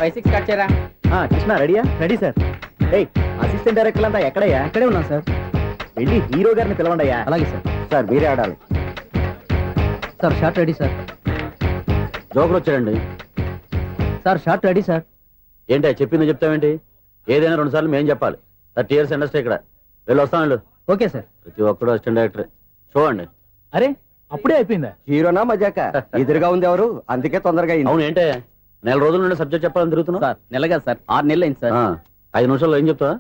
5-6 cut చేయరా. కృష్ణ రెడీయా? Ready sir. ఏయ్ అసిస్టెంట్ డైరెక్టర్ అంతా ఎక్కడయ్యా? ఇక్కడే ఉన్నా సార్. వెళ్ళి హీరో గారిని పిలవండి అయ్యా. అలాగే సార్. సార్ మీరే ఆడాలి. Sir short ready sir. Joker వచ్చాడండి. Sir short ready sir. ఏంటి చెప్పింది చెప్తావేంటి? ఏదైనా 2 సార్లు మేం చెప్పాలి. 30 years ఇండస్ట్రీ ఇక్కడ. వెళ్ళి వస్తాం వెళ్ళు. Okay sir. ప్రతి ఒక్కడు అసిస్టెంట్ డైరెక్టర్. చూడండి. అరే అప్పుడే అయిపోయిందా? హీరోనా మజాక? ఎదురుగా ఉంది ఎవరు, అందుకే తొందరగా అయింది. అవును ఏంటే 4 రోజుల నుండి సబ్జెక్ట్ చెప్పాలని తిరుగుతున్నావు? సార్ నెలగా సార్ 6 నెలలు అయింది సార్. 5 నిమిషాల్లో ఏం చెప్తావా?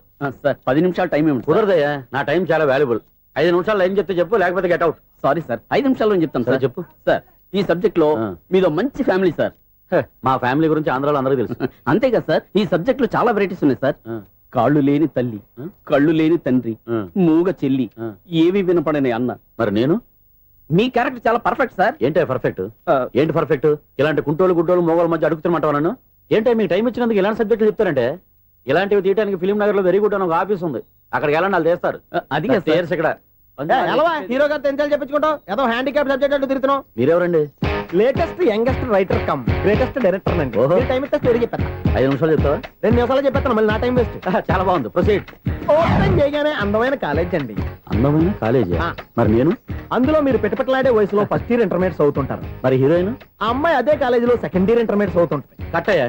సార్ 10 నిమిషాలు టైం ఏమిటి? కుదరదయ్యా, నా టైం చాలా వాల్యుబుల్. 5 నిమిషాల్లో ఏం చెప్తే చెప్పు, లేకపోతే గెట్ అవుట్. సారీ సార్, 5 నిమిషాల్లో చెప్తాను సార్. చెప్పు. సార్ ఈ సబ్జెక్ట్ లో మీదో మంచి ఫ్యామిలీ సార్. మా ఫ్యామిలీ గురించి ఆంధ్రాలో అందరికీ తెలుసు. అంతేగా సార్, ఈ సబ్జెక్ట్ లో చాలా వెరైటీస్ ఉన్నాయి సార్. కాళ్ళు లేని తల్లి, కళ్ళు లేని తండ్రి, మూగ చెల్లి, ఏవి వినపడని అన్న. మరి నేను? మీ క్యారెక్టర్ చాలా పర్ఫెక్ట్ సార్. ఏంటే పర్ఫెక్ట్? ఏంటి పర్ఫెక్ట్? ఇలాంటి కుంటోళ్ళు గుడ్డోళ్ళు మోగోళ్ళ మధ్య అడుగుతున్నమాట నన్ను. ఏంటంటే మీకు టైం ఇచ్చినందుకు ఇలాంటి సబ్జెక్టులు చెప్తారంటే? ఇలాంటివి తీయడానికి ఫిలిం నగర్ లో వెరీ గుడ్ అని ఒక ఆఫీస్ ఉంది, అక్కడికి వెళ్ళండి, వాళ్ళు చేస్తారు. అది ఇక్కడ హీరో గారితో ఎంత చెప్పించుకుంటావు? ఏదో హ్యాండిక్యాప్ సబ్జెక్ట్ అంటూ తిరుగుతున్నావు. మీరెవరండి? Latest youngest writer cum greatest director అండి. టైం ఇస్తే స్టోరీ చెప్పేస్తా. 5 నిమిషాలు చెప్తావా? 2 నిమిషాలు చెప్పేస్తాను, మళ్ళీ నా టైం వేస్ట్. చాలా బాగుంది, ప్రొసీడ్. ఓపెన్ చేయగానే అందమైన కాలేజ్ అండి. అందమైన కాలేజీ? మరి నేను? అందులో మీరు పెట్టుపట్లాడే వయసులో ఫస్ట్ ఇయర్ ఇంటర్మీడియట్స్ అవుతుంటారు. మరి హీరోయిన్? ఆ అమ్మాయి అదే కాలేజీలో సెకండ్ ఇయర్ ఇంటర్మీడియట్స్ అవుతుంటారు. కట్టయ్యా,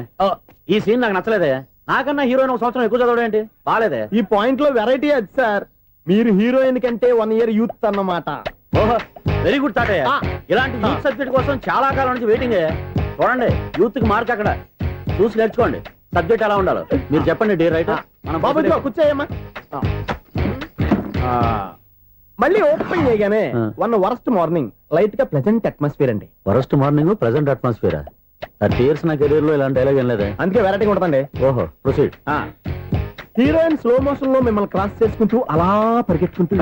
ఈ సీన్ నాకు నచ్చలేదే. నాకన్నా హీరోయిన్ 1 సంవత్సరం ఎక్కువ చదవడం ఏంటి? బాలేదే. ఈ పాయింట్ లో వెరైటీ అది సార్. మీరు హీరోయిన్ కంటే 1 year యూత్ అన్నమాట. ఓహో, వెరీ గుడ్ తాటయ్య. ఇలాంటి యూత్ సబ్జెక్ట్ కోసం చాలా కాలం నుంచి వెయిటింగ్. చూడండి, యూత్ కి మార్క్ అక్కడ. చూసి నేర్చుకోండి సబ్జెక్ట్ ఎలా ఉండాలో. మీరు చెప్పండి డియర్ రైటర్. మనం బాబు కూర్చోయమ్మా. మళ్ళీ ఓపెన్ చేయగానే వన్ వరస్ట్ మార్నింగ్, లైట్ గా ప్లెజెంట్ అట్మాస్ఫియర్ అండి. Worst morning, present atmosphere. 30 years నా కెరీర్ లో ఇలాంటి డైలాగ్ ఏం లేదే. అందుకే వెరైటీ ఉంటుందండి. ఓహో, ప్రొసీడ్. హీరోయిన్ స్లో మోషన్ లో మిమ్మల్ని క్రాస్ చేసుకుంటూ అలా పరిగెట్టుకుంటూ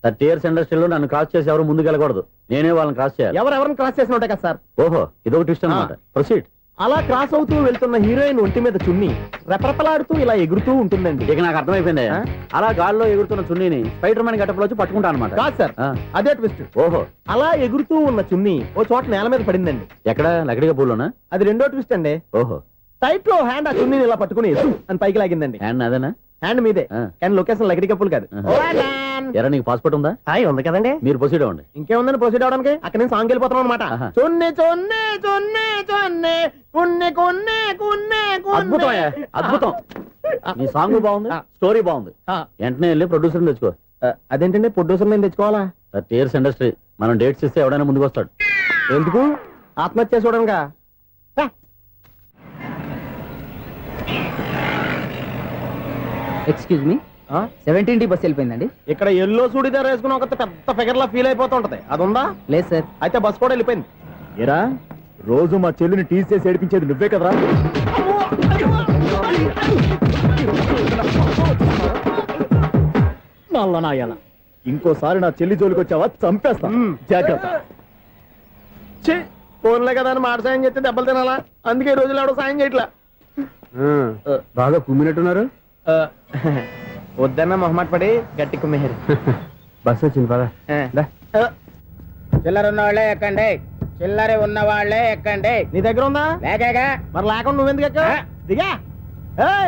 30 years ఇండస్ట్రీలో నన్ను క్రాస్ చేసి ఎవరు ముందుకు వెళ్ళకూడదు, నేనే వాళ్ళని క్రాస్ చేయాలి. ఎవరెవరిని క్రాస్ చేసిన ఉంటాయి కదా సార్. ఓహో, ఇదొక ట్విస్ట్ అన్నమాట. ప్రొసీడ్. అలా క్రాస్ అవుతూ వెళ్తున్న హీరోయిన్ ఒంటి మీద చున్ని రెపరెపలాడుతూ ఇలా ఎగురుతూ ఉంటుందండి. ఇక నాకు అర్థమైపోయింది. అలా గాల్లో ఎగురుతున్న చున్నీని స్పైడర్ మ్యాన్ గట్టపులో వచ్చి పట్టుకుంటా అనమాట. కాదు సార్, అదే ట్విస్ట్. ఓహో, అలా ఎగురుతూ ఉన్న చున్ని ఓ చోట నేల మీద పడిందండి. ఎక్కడ? లకడిగా పూలోనా? అది రెండో ట్విస్ట్ అండి. ఓహో, టైట్ లో హ్యాండ్ ఆ చున్నీని ఇలా పట్టుకుని అని పైకి లాగిందండి. హ్యాండ్ అదేనా? హ్యాండ్ మీదే, కానీ లొకేషన్ లకడి కప్పులు కాదు. ఎరా, నీకు పాస్పోర్ట్ ఉందా? ఉంది కదండి. మీరు ప్రొసీడ్ అవ్వండి. ఇంకేముందని ప్రొసీడ్ అవడానికి? అక్కడ నేను సాంగ్ వెళ్ళిపోతాను అనమాట. చున్ని చున్ని చున్ని చున్ని కున్ని కున్ని కున్ని. అద్భుతం, అద్భుతం. నీ సాంగ్ బాగుంది, స్టోరీ బాగుంది. వెంటనే వెళ్ళి ప్రొడ్యూసర్ తెచ్చుకో. అదేంటండి ప్రొడ్యూసర్ నేను తెచ్చుకోవాలా? 30 years ఇండస్ట్రీ, మనం డేట్స్ ఇస్తే ఎవడైనా ముందుకు వస్తాడు. ఎందుకు? ఆత్మహత్య చూడనుగా. Excuse me, 17D bus వెళ్ళిపోయిందండి. ఇక్కడ ఎల్లో చూడిదార్ వేసుకుని ఒక పెద్ద ఫిగర్ లా ఫీల్ అయిపోతూ ఉంటది, అది ఉందా? లేదు సార్. అయితే బస్ కూడా వెళ్ళిపోయింది. ఏరా, రోజు మా చెల్లిని టీస్ చేసి ఏడిపించేది నువ్వే కదరా? నాయన, ఇంకోసారి నా చెల్లి జోలికి వచ్చావా చంపేస్తా, జాగ్రత్త. ఫోన్లే కదా అని మాట సాయం చేస్తే దెబ్బలు తినాలా? అందుకే ఈ రోజులు ఎవడో సాయం చేయట్లా. బాగా కుమ్మినట్టున్నారు. వద్దన్న మొహమాట పడి గట్టి కుమ్మేరు. బస్ వచ్చింది పద. చిల్లర ఉన్న వాళ్ళే ఎక్కండి, చిల్లర ఉన్న వాళ్ళే ఎక్కండి. నీ దగ్గర ఉందా? లేకగా. మరి లేకుండా నువ్వెందుకు ఎక్క? దిగా.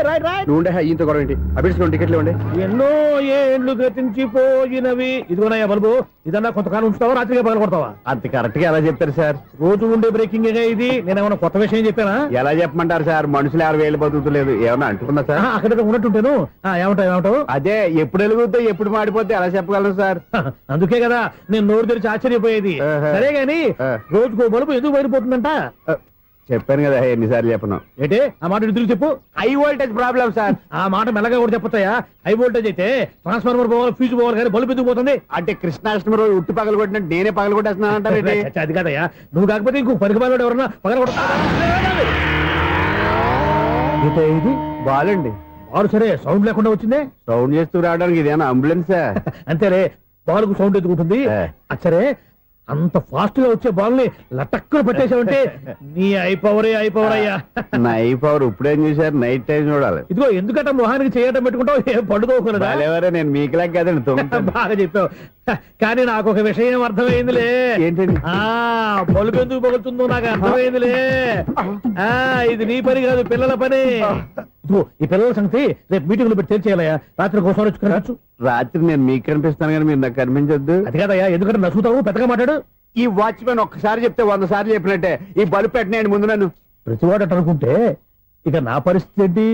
Right right. నువ్వు ఈయంతో గొడవ ఏంటి? అభిడ్స్ టికెట్లు ఇవ్వండి. ఎన్నో ఏండ్లు గతించిపోయినవి. ఇదిగోనయ్యా బల్బు, ఇదన్నా కొంతకాలం ఉంచుతావా, రాత్రిగా పగల కొడతావా? అంత కరెక్ట్ గా ఎలా చెప్తారు సార్? రోజు ఉండే బ్రేకింగ్ ఇది. నేనేమన్నా కొత్త విషయం చెప్పానా? ఎలా చెప్పమంటారు సార్? మనుషులు 60 వేలు బతుకుతలేదు, ఏమన్నా అంటున్నా సార్? అక్కడ ఉన్నట్టుంటాను. ఏమంటావు? అదే ఎప్పుడు వెలుగుతో ఎప్పుడు మాడిపోతే ఎలా చెప్పగలను సార్? అందుకే కదా నేను నోరు తెరిచి ఆశ్చర్యపోయేది. సరే గాని రోజుకో బల్బు ఎందుకు బయటపోతుందంట? చెప్పాను కదా, ఎన్నిసార్లు చెప్పను. ఏంటే ఆ మాట తిరిగి చెప్పు. High voltage problem sir. ఆ మాట మెల్లగా కూడా చెప్పొచ్చాయా? హై వోల్టేజ్ అయితే ట్రాన్స్ఫార్మర్ పోవాలి, ఫ్యూజ్ పోవాలి, కానీ బల్బు ఎందుకు పోతుంది? అంటే కృష్ణాష్టమి రోజు ఉట్టి పగలు కొట్టినట్టు నేనే పగలు కొట్టేస్తున్నానంటారు. అది కాదయ్యా, నువ్వు కాకపోతే ఇంకో పనికి బాలు ఎవరన్నా పగల కొడతా. ఇది బాలండి. బాలు సరే, సౌండ్ లేకుండా వచ్చిందే. సౌండ్ చేస్తూ రావడానికి ఇదేనా అంబులెన్సా? అంతేలే, బాలుకు సౌండ్ ఎందుకుంటుంది. సరే, అంత ఫాస్ట్ గా వచ్చే బాల్ని లటక్కున పట్టేసావంటే నీ అయిపోవరే అయ్యా. నా అయిపోవరు ఇప్పుడేం చూసారు? నైట్ టైం చూడాలి. ఇదిగో ఎందుకంటే మొహానికి చేయటం పెట్టుకుంటావు, ఏం పండుకోకూడదా? నేను మీకులాగా కదండి. బాగా చెప్పావు. కానీ నాకు ఒక విషయం అర్థమైందిలే. ఏంటండి? బల్బు ఎందుకు పగులుతుందో నాకు అర్థమైందిలే. ఇది నీ పని కాదు, పిల్లల పని. ఇదిగో, ఈ పిల్లల సంగతి రేపు మీటింగ్ లో పెట్టి తెలిసేయాలయ్యా. రాత్రి కోసం వచ్చుకోవచ్చు. రాత్రి నేను మీకు కనిపిస్తాను కానీ మీరు నాకు కనిపించొద్దు. అది కాదయ్యా, ఎందుకంటే నసుగుతావు, పెద్దగా మాట్లాడు. ఈ వాచ్మెన్ ఒక్కసారి చెప్తే 100 సార్లు చెప్పినట్టే. ఈ బల్బు పెట్టినాయండి ముందు నన్ను. ప్రతివాడు అనుకుంటే ఇక నా పరిస్థితి ఏంటి?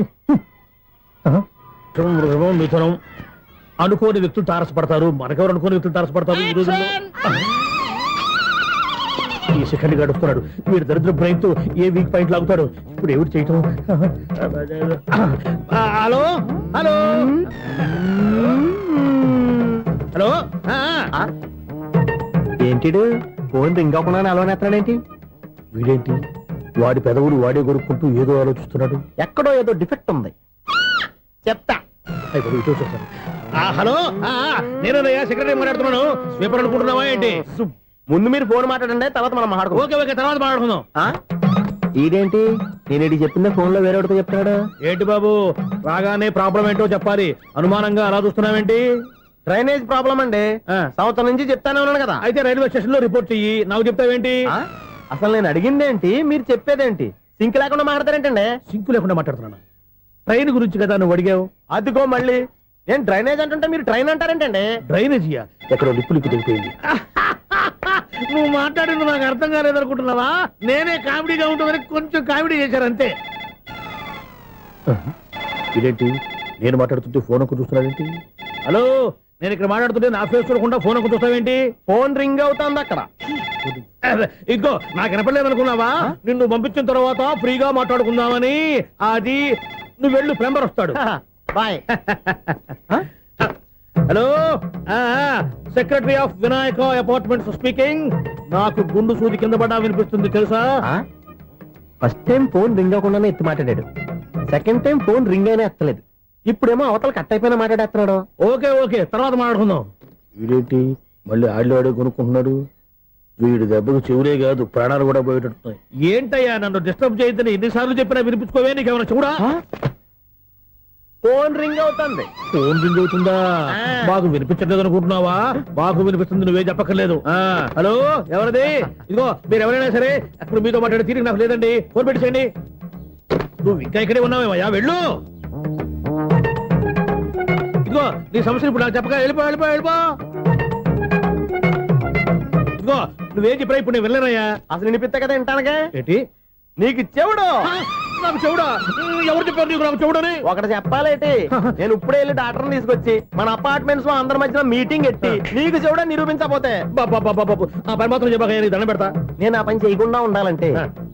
మిథునం అనుకోని వ్యక్తులు తారసపడతారు. మనకెవరు అనుకోని వ్యక్తులు తారసపడతారు ఈ రోజుల్లో. ఈ సెకండ్ గడుస్తున్నాడు. వీడు దరిద్ర బ్రెయిన్ తో ఏ వీక్ పాయింట్ లాగుతాడు. ఇప్పుడు ఎవరు చేయటం? Hello hello hello. ఏంటిడు ఫోన్ రింగ్ అవ్వకుండా అలవనేస్తాడేంటి? వీడేంటి వాడి పెదవులు వాడే కొరుక్కుంటూ ఏదో ఆలోచిస్తున్నాడు. ఎక్కడో ఏదో డిఫెక్ట్ ఉంది. చెప్తా. అయిపోయి ఇటు వచ్చేస్తాను. హలో, నేనయ్యా సెక్రటరీ మాట్లాడుతున్నాను. స్వీపర్ అనుకుంటున్నావా ఏంటి? ముందు మీరు ఫోన్ మాట్లాడండి, తర్వాత మనం మాట్లాడుకో. ఓకే ఓకే, తర్వాత మాట్లాడుకుందాం. ఈడేంటి నేను చెప్పిందే ఫోన్ లో వేరే ఒకటి చెప్తాడు. ఏంటి బాబు, రాగానే ప్రాబ్లం ఏంటో చెప్పాలి. అనుమానంగా అలా చూస్తున్నావేంటి? డ్రైనేజ్ ప్రాబ్లం అండి. సంవత్సరం నుంచి చెప్తానే ఉన్నాను కదా. అయితే రైల్వే స్టేషన్ లో రిపోర్ట్ చెయ్యి. నాకు చెప్తావేంటి? అసలు నేను అడిగిందేంటి, మీరు చెప్పేదేంటి? సింక్ లేకుండా మాట్లాడతారేంటండి? సింకు లేకుండా మాట్లాడుతున్నాను. ట్రైన్ గురించి కదా నువ్వు అడిగావు. అదిగో మళ్ళీ నేను డ్రైనేజ్ అంటుంటే మీరు ట్రైన్ అంటారేంటండి? డ్రైనేజీయా? ఎక్కడో లిప్పు తెగిపోయింది. నువ్వు మాట్లాడింది నాకు అర్థం కాలేదనుకుంటున్నావా? నేనే కామెడీగా ఉంటుందని కొంచెం కామెడీ చేశారు అంతే. ఇదేంటి నేను మాట్లాడుతుంటే ఫోన్ ఒక్క చూస్తున్నావేంటి? హలో, నేను ఇక్కడ మాట్లాడుతుంటే నా ఫేస్ చూడకుండా ఫోన్ ఒక్క చూస్తావేంటి? ఫోన్ రింగ్ అవుతుంది అక్కడ. ఇదిగో, నాకు వినపడలేదు అనుకున్నావా? నిన్ను పంపించిన తర్వాత ఫ్రీగా మాట్లాడుకుందామని. అది నువ్వు వెళ్ళు, ప్లంబర్ వస్తాడు. Bye. Hello, secretary of Vinayaka apartments speaking. నాకు గుండు సూది కింద పడ్డా వినిపిస్తుంది తెలుసా? ఫస్ట్ టైం ఫోన్ రింగ్ అవ్వకుండానే ఎత్తి మాట్లాడాడు. సెకండ్ టైం ఫోన్ రింగ్ అయినా ఎత్తలేదు. ఇప్పుడేమో అవతల కట్ అయిపోయినా మాట్లాడేస్తున్నాడు. ఓకే ఓకే, తర్వాత మాట్లాడుకుందాం. వీడేంటి మళ్ళీ ఆళ్ళు ఆడే కొనుక్కుంటున్నాడు? వీడి దెబ్బకు చెవులే కాదు, ప్రాణాలు కూడా పోయేటట్టున్నాయి. ఏంటయ్యా నన్ను డిస్టర్బ్ చేయొద్దని ఎన్నిసార్లు చెప్పినా వినిపించుకోవే. నీకేమైనా చూడా? ఫోన్ రింగ్ అవుతుంది. ఫోన్ రింగ్ అవుతుందా? మాకు వినిపించలేదు అనుకుంటున్నావా? మాకు వినిపిస్తుంది, నువ్వే చెప్పక్కర్లేదు. హలో, ఎవరిది? ఇదిగో, మీరు ఎవరైనా సరే అప్పుడు మీతో మాట్లాడే తీరిక నాకు లేదండి. ఫోన్ పెట్టేసేయండి. నువ్వు ఇంకా ఇక్కడే ఉన్నావేమయ్యా, వెళ్ళు. ఇదిగో, నీ సమస్యలు ఇప్పుడు నాకు చెప్పక వెళ్ళిపో వెళ్ళిపో వెళ్ళిపో. ఇదిగో, నువ్వేం చెప్పరా ఇప్పుడు నేను వెళ్ళానయ్యా. అసలు వినిపిస్తా కదా వింటానగా. ఏంటి నీకు చెవుడు? నాకు చెవుడా? ఎవరు చెప్పారు నీకు నాకు చెవుడని? ఒకటి చెప్పాలేటి. నేను ఇప్పుడే వెళ్ళి డాక్టర్ తీసుకొచ్చి మన అపార్ట్మెంట్స్ లో అందరి మధ్యన మీటింగ్ ఎట్టి నీకు చెవుడా నిరూపించకపోతే బాబు ఆ పని మాత్రం చెప్పక నేను దండం పెడతా. నేను ఆ పని చేయకుండా ఉండాలంటే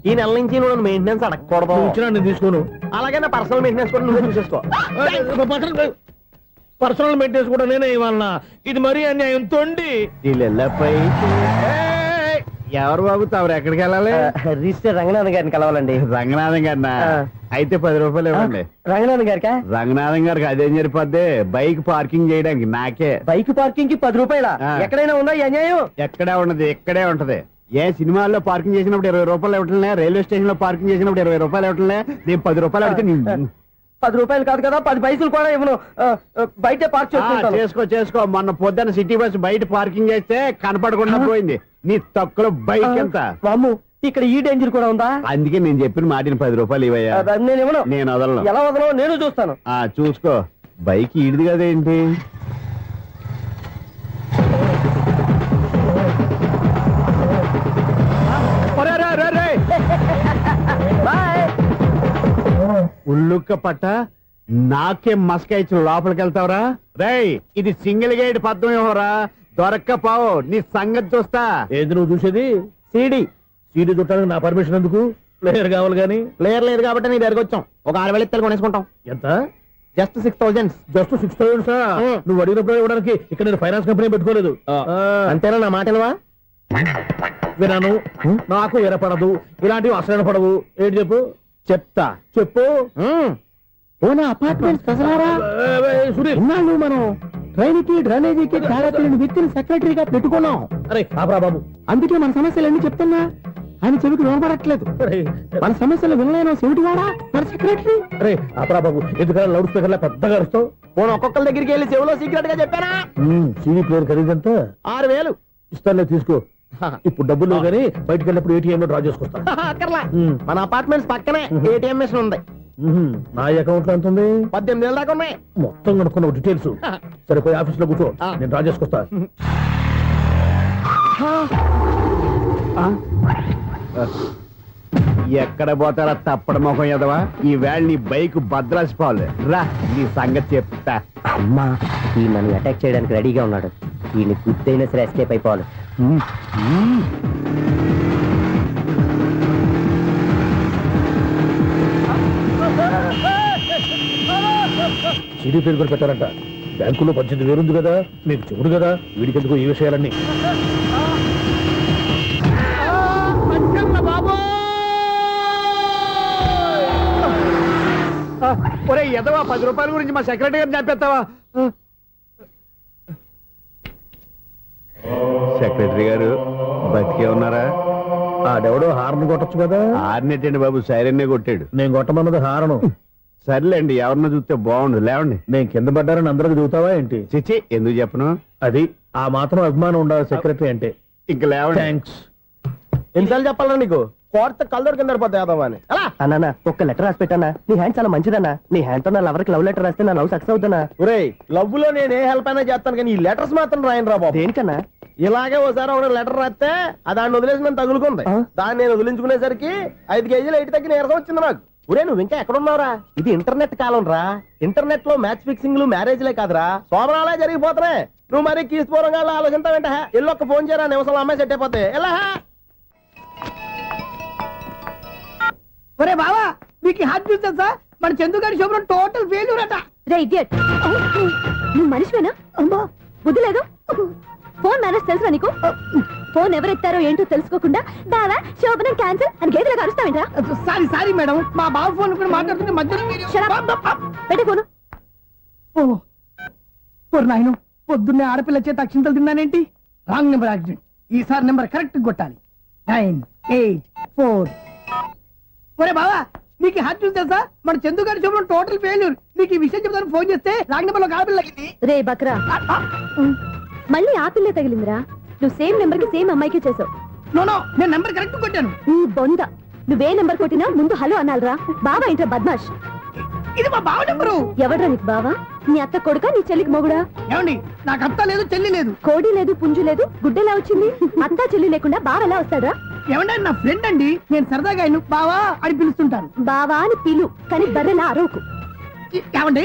ఈ నెల నుంచి నువ్వు మెయింటెనెన్స్ అడగకూడదు. ఇచ్చినా నేను తీసుకోను. అలాగే నా పర్సనల్ మెయింటెనెన్స్ కూడా నువ్వే చూసేసుకో. పర్సనల్ మెయింటెనెన్స్ కూడా నేనే ఇవ్వాలన్నా? ఇది మరీ అన్యాయం తోండి. ఎవరు బాబు తమరు ఎక్కడికి వెళ్ళాలి? రిజిస్టర్ రంగనాథన్ గారిని కలవాలండి. రంగనాథం గారినా? అయితే 10 రూపాయలు ఇవ్వండి. రంగనాథన్ గారికా? రంగనాథం గారికి అదేం సరిపోద్ది? బైక్ పార్కింగ్ చేయడానికి నాకే. బైక్ పార్కింగ్ కి 10 రూపాయల? ఎక్కడైనా ఉందా ఈ అన్యాయం? ఎక్కడే ఉండదు, ఇక్కడే ఉంటది. ఏ సినిమాల్లో పార్కింగ్ చేసినప్పుడు 20 రూపాయలు ఇవ్వట్లే, రైల్వే స్టేషన్ లో పార్కింగ్ చేసినప్పుడు 20 రూపాయలు ఇవ్వట్లే. నేను 10 రూపాయలు అడిగితే 10 రూపాయలు కాదు కదా, 10 పైసలు కూడా ఇవ్వను. బయటే పార్క్ చేసుకో. మొన్న పొద్దున్న సిటీ బస్ బయట పార్కింగ్ చేస్తే కనపడకుండా పోయింది. నీ తక్కువ బైక్ ఎంత? వామ్ము, ఇక్కడ ఈ డేంజర్ కూడా ఉందా? అందుకే నేను చెప్పిన మాటిని 10 రూపాయలు ఇవ్వయా. నేను ఇవ్వను. నేను వదలను. ఎలా వదలను? నేను చూస్తాను. చూసుకో. బైక్ ఈడిది కదేంటి? ఉల్లుక్క పట్ట నాకే మస్క ఇచ్చిన లోపలికి వెళ్తావరా? రేయ్, ఇది సింగిల్ గేట్ పద్మం ఇవ్వరా? దొరక్కపోవు, నీ సంగతి చూస్తా. ఏది నువ్వు చూసేది? సీడీ చుట్టానికి నా పర్మిషన్ ఎందుకు? ప్లేయర్ కావాలి గానీ. ప్లేయర్ లేదు కాబట్టి నీ దగ్గరకు వచ్చాం. ఒక 6,000 ఇత్తలు కొనేసుకుంటాం. ఎంత? జస్ట్ 6,000. Just 6,000 sir? నువ్వు అడిగినప్పుడు ఇవ్వడానికి ఇక్కడ నేను ఫైనాన్స్ కంపెనీ పెట్టుకోలేదు. అంతేనా? నా మాటలువా? వినాను, నాకు వినపడదు. ఇలాంటివి అసలు పడవు. ఏంటి చెప్పు? చెప్తా. చెప్పు. అపార్ట్మెంట్స్ సునీల్, మనం ట్రైన్కి డ్రైనేజీకి వ్యక్తిని సెక్రటరీగా పెట్టుకున్నాం. అరే ఆపరా బాబు. అందుకే మన సమస్యలన్నీ చెప్తున్నా. ఆయన చెవికి వినపడట్లేదు. మన సమస్యలు వినలేను చెవిటి వాడా మన సెక్రటరీ. అరే అపరా బాబు, ఎందుకలా లౌడ్ స్పీకర్ లా పెద్దగా అరుస్తావు? పోను ఒక్కొక్కరి దగ్గరికి వెళ్ళి చెవిలో సీక్రెట్ గా చెప్పానా? CD player ఖరీదంతా 6,000. ఇస్తానులే, తీసుకో. ఇప్పుడు డబ్బులు లేవు కానీ బయటకు వెళ్ళినప్పుడు ఏటీఎం లో డ్రా చేసుకొస్తా. అక్కర్లా, మన అపార్ట్మెంట్స్ పక్కనే ఏటీఎం మిషన్ ఉంది. నా అకౌంట్ లో ఎంత ఉంది? 18,000 దాకా ఉన్నాయి. మొత్తం కనుక్కున్న డీటెయిల్స్. సరిపోయి ఆఫీస్ లో కూర్చో, నేను డ్రా చేసుకొస్తా. ఎక్కడ పోతారా తప్పడ మొహం ఎదవా? ఈ వేళ నీ బైక్ భద్రాసిపోవాలి. రా నీ సంగతి చెప్తా. అమ్మా ఈ నన్ను అటాక్ చేయడానికి రెడీగా ఉన్నాడు. వీడిని గుద్దైనా సరే ఎస్కేప్ అయిపోవాలి. సీడీ ప్లేయర్ కూడా పెట్టారంట. బ్యాంకులో 18,000 ఉంది కదా, మీకు చెవుడు కదా, వీడికి ఎందుకు ఈ విషయాలన్నీ? ఒరే ఎదవా, 10 రూపాయల గురించి మా సెక్రటరీ గారిని చంపేస్తావా? సెక్రటరీ గారు బతికే ఉన్నారా? ఆడెవడో హార్న్ కొట్టచ్చు కదా. ఆరినట్టండి బాబు, సైరన్నే కొట్టాడు. నేను కొట్టమన్నది హారను. సర్లేండి, ఎవరన్నా చూస్తే బాగుండు. లేవండి. నేను కింద పడ్డారని అందరికి చూతావా ఏంటి? చిచ్చి, ఎందుకు చెప్పను? అది ఆ మాత్రం అభిమానం ఉండాలి సెక్రటరీ అంటే. ఇంక లేవండి. థ్యాంక్స్. ఎన్నిసార్లు చెప్పాలా నీకు? కోర్త కలర్ కింద పోతాయి అలా. అన్నా ఒక్క లెటర్ రాసి పెట్టానా? నీ హ్యాండ్ చాలా మంచిదన్నా. నీ హ్యాండ్ తో నా లవర్కి లవ్ లెటర్ రాస్తే నా లవ్ సక్సెస్ అవుతానా? ఒరే, లవ్ లో నేను ఏ హెల్ప్ అయినా చేస్తాను, కానీ ఈ లెటర్స్ మాత్రం రాయను రా బాబు. దేనికన్నా? ఇలాగే ఓసారి ఒక లెటర్ రాస్తే దాన్ని వదిలేసి నన్ను తగులుకుంది. దాన్ని నేను వదిలించుకునేసరికి 5 కేజీలు ఎయిట్ తగ్గి నీరసం వచ్చింది నాకు. ఒరే, నువ్వు ఇంకా ఎక్కడున్నావురా? ఇది ఇంటర్నెట్ కాలం రా. ఇంటర్నెట్ లో మ్యాచ్ ఫిక్సింగ్లు మ్యారేజ్లే కాదురా, సోమరాలే జరిగిపోతున్నాయి. నువ్వు మరి కీస్పూరంగా ఆలోచించావంట. ఎల్లొక్క ఫోన్ చేయరా, నిమిషంలో అమ్మాయి సెట్ అయిపోతే. ఎలా? ఒరే బావా, మీకు హార్ట్ చూస్తా సార్, మన చందుగారి శుభ్రం టోటల్ ఫెయిల్యూర్ అట. రే ఇడియట్, నువ్వు మనిషివేనా? అమ్మా బుద్ధి లేదు. ఫోన్ మేనేజ్ తెలుసా నీకు? ఫోన్ ఎవరెత్తారో ఏంటో తెలుసుకోకుండా బావా శోభనం క్యాన్సిల్ అని గేదెలకు అరుస్తావేంట్రా? సారీ సారీ మేడం, మా బావ ఫోన్ కూడా మాట్లాడుతుంటే మధ్యలో పెట్టే ఫోను. ఓ నాయను, పొద్దున్నే ఆడపిల్ల చేత అక్షింతలు తిన్నానేంటి? Wrong number accident. ఈసారి నెంబర్ కరెక్ట్ కొట్టాలి. 9, 8, 4. ఒరే బావా, నీకు హార్ట్ చూస్తే సార్, మన చందుగారి శుభ్రం టోటల్ ఫెయిల్యూర్. నీకు ఈ విషయం చెప్తాను ఫోన్ చేస్తే రాంగ్ నెంబర్ లో ఆడపిల్ల తగ్గింది. రే బక్రా, మళ్ళీ ఆ పిల్లే తగిలిందిరా. నువ్వు సేమ్ నెంబర్ కి సేమ్ అమ్మాయికి చేసావు. నో నో, నేను నెంబర్ కరెక్ట్ కొట్టాను. నీ బొంద, నువ్వే నెంబర్ కొట్టినా ముందు హలో అనాలరా. బావా ఏంట్రా బద్మాష్? ఇది మా బావ నెంబరు. ఎవడ్రా నీకు బావా? నీ అత్త కొడుకా, నీ చెల్లికి మొగుడా? ఏమండి, నాకు అత్త లేదు, చెల్లి లేదు. కోడి లేదు, పుంజు లేదు, గుడ్డెలా వచ్చింది? అత్త చెల్లి లేకుండా బావ ఎలా వస్తాడా? ఏమంటే నా ఫ్రెండ్ అండి, నేను సరదాగా ఆయన బావా అని పిలుస్తుంటాను. బావా అని పిలు, కానీ బర్రెలా అరవకు. ఏమండి,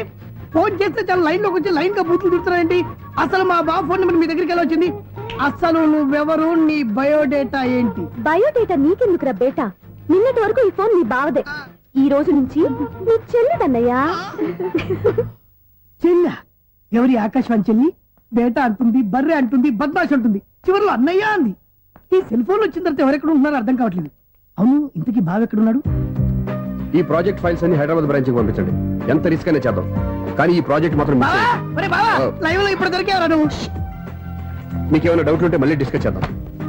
ఫోన్ చేస్తే చాలా లైన్ లోకి వచ్చి లైన్ గా బూతులు తిడుతున్నాయండి. అసలు మా బావ ఫోన్ నెంబర్ మీ దగ్గరికి ఎలా వచ్చింది? అసలు నువ్వెవరు, నీ బయోడేటా ఏంటి? బయోడేటా నీకెందుకురా బేటా? నిన్నటి వరకు ఈ ఫోన్ నీ బావదే, ఈ రోజు నుంచి నీ చెల్లిదన్నయ్యా. చెల్లి? ఎవరి ఆకాశవాణి చెల్లి? బేటా అంటుంది, బర్రె అంటుంది, బద్మాష్ అంటుంది, చివరిలో అన్నయ్య అంది. ఈ సెల్ ఫోన్ వచ్చిన తర్వాత ఎవరెక్కడ ఉంటున్నారో అర్థం కావట్లేదు. అవును, ఇంతకీ బావ ఎక్కడున్నాడు? ఈ ప్రాజెక్ట్ ఫైల్స్ అన్ని హైదరాబాద్ బ్రాంచ్ కి పంపించండి. ఎంత రిస్క్ అనే చేద్దాం, కానీ ఈ ప్రాజెక్ట్ మాత్రం మిస్ బావా, చేయొద్దు. ఒరే బావా, లైవ్ లో ఇప్పుడు దొరికేవరా నువ్వు? మీకేమైనా డౌట్ ఉంటే మళ్ళీ డిస్కస్ చేద్దాం.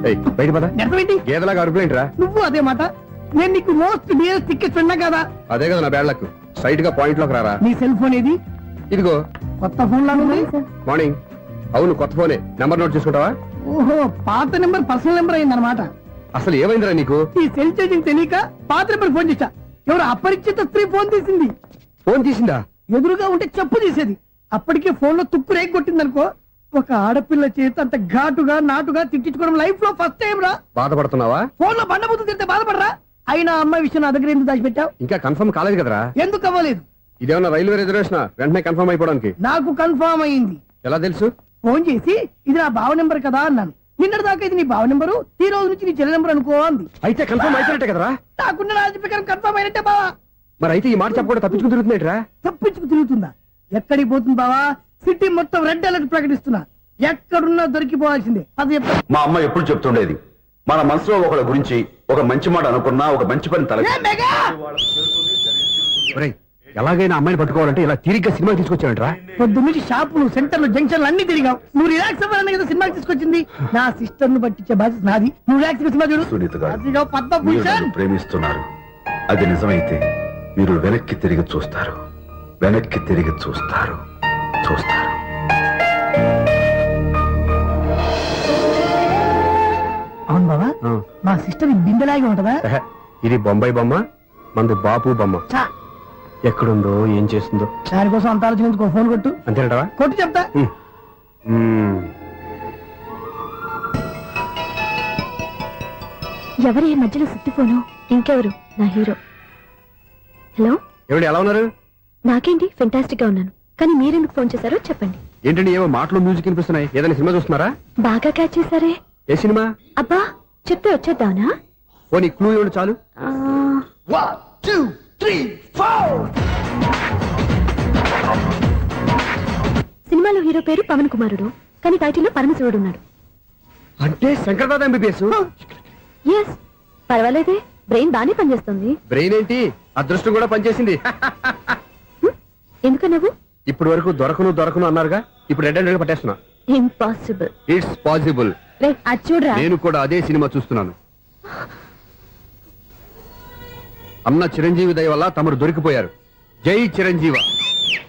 ఏయ్, బయట పద. నెరవేంటి? గేదలాగా అరుపులేంట్రా? నువ్వు అదే మాట. నేను నీకు మోస్ట్ డియరెస్ట్ టికెట్ విన్నా కదా. అదే కదా నా బ్యాడ్ లక్. స్ట్రైట్ గా పాయింట్ లోకి రారా. నీ సెల్ ఫోన్ ఏది? ఇదిగో. కొత్త ఫోన్ లాగా ఉంది. మార్నింగ్. అవును, కొత్త ఫోనే. నెంబర్ నోట్ చేసుకుంటావా? ఓహో, పాత నెంబర్ పర్సనల్ నెంబర్ అయిందన్నమాట. అసలు ఏమైందిరా నీకు? ఈ సెల్ చేసింగ్ తెలియక పాత నెంబర్ ఫోన్ చేశా. ఎవరు అపరిచిత స్త్రీ ఫోన్ తీసింది. ఫోన్ తీసిందా? ఎదురుగా ఉంటే చెప్పు తీసేది. అప్పటికే ఫోన్ లో తుక్కు రేగి కొట్టిందనుకో. ఒక ఆడపిల్ల చేత అంత ఘాటుగా నాటుగా తిట్టించుకోవడం లైఫ్ లో ఫస్ట్ టైం రా. బాధపడుతున్నావా? ఫోన్ లో బండబుద్ధి తింటే బాధపడరా? అయినా అమ్మాయి విషయం నా దగ్గర ఎందుకు దాచిపెట్టావు? ఇంకా కన్ఫర్మ్ కాలేదు కదరా. ఎందుకు అవ్వలేదు? ఇదేమన్నా రైల్వే రిజర్వేషన్? వెంటనే కన్ఫర్మ్ అయిపోవడానికి. నాకు కన్ఫర్మ్ అయింది. ఎలా తెలుసు? ఫోన్ చేసి ఇది నా బావ నెంబర్ కదా అన్నాను. నిన్నటి దాకా ఇది నీ బావ నెంబరు, ఈ రోజు నుంచి నీ చెల్లి నెంబర్ అనుకో అంది. అయితే కన్ఫర్మ్ అయిపోయినట్టే కదరా. నాకున్న రాజు ప్రకారం కన్ఫర్మ్ అయినట్టే బావా. మరి అయితే ఈ మాట చెప్పకుండా తప్పించుకుని తిరుగుతున్నట్రా? తప్పించుకు తిరుగుతుందా? ఎక్కడికి పోతుంది బావా? సిటీ మొత్తం రెడ్ అలర్ట్ ప్రకటిస్తున్నా. ఎక్కడున్నా దొరికిపోవాల్సిందే. అది చెప్తా. మా అమ్మ ఎప్పుడు చెప్తుండేది, మన మనసులో ఒకళ్ళ గురించి ఒక మంచి మాట అనుకున్నా ఒక మంచి పని తల. A mega! ఒరేయ్, ఎలాగైనా అమ్మాయిని పట్టుకోవాలంటే ఇలా తిరిగ్గా సినిమా తీసుకొచ్చావంటరా? పొద్దు నుంచి షాపులు సెంటర్లు జంక్షన్లు అన్ని తిరిగావు. నువ్వు రిలాక్స్ అవ్వాలని కదా సినిమాకి తీసుకొచ్చింది. నా సిస్టర్ ను పట్టించే బాధ్యత నాది. నువ్వు రిలాక్స్ సినిమా చూడు. సునీత గారు, అదిగో మీరు పద్మభూషణ్. నన్ను ప్రేమిస్తున్నారు. అది నిజమైతే మీరు వెనక్కి తిరిగి చూస్తారు. వెనక్కి తిరిగి చూస్తారు. చూస్తారు. అవును బాబా, మా సిస్టర్ బిందెలాగే ఉంటదా? ఎహె, ఇది బొంబాయి బొమ్మ, మంది బాపు బొమ్మ. చా, ఎక్కడుందో ఏం చేస్తుందో దానికోసం అంత ఆలోచించుకో. ఫోన్ కొట్టు. అంతేనటవా? కొట్టు చెప్తా. ఎవరు ఈ మధ్యలో సుత్తిపోను? ఇంకెవరు? నా హీరో. హలో, ఏమిటి ఎలా ఉన్నారు? నాకేంటి ఫెంటాస్టిక్ గా ఉన్నాను, కానీ మీరెందుకు ఫోన్ చేశారో చెప్పండి. ఏంటండి ఏవో మాటలు మ్యూజిక్ వినిపిస్తున్నాయి. ఏదైనా సినిమా చూస్తున్నారా? బాగా క్యాచ్ చేశారే. ఏ సినిమా? అబ్బా, చెప్తే వచ్చేద్దానా? పోనీ క్లూ ఇవ్వండి చాలు. ఆ, 1 2 3 4. సినిమాలో హీరో పేరు పవన్ కుమారుడు, కానీ టైటిల్లో పరమశివుడు ఉన్నాడు. అంటే Shankar Dada MBBS. Yes, పర్వాలేదే, brain బానే పనిచేస్తుంది. బ్రెయిన్ ఏంటి, అదృష్టం కూడా పనిచేసింది. ఎందుకు నువ్వు? ఇప్పటి వరకు దొరకను అన్నారుగా, ఇప్పుడు రెడ్ హ్యాండెడ్ గా పట్టేస్తున్నా. ఇంపాసిబుల్. It's possible. రే, అది చూడరా. నేను కూడా అదే సినిమా చూస్తున్నాను. అన్న చిరంజీవి దయ వల్ల తమరు దొరికిపోయారు. జై చిరంజీవ.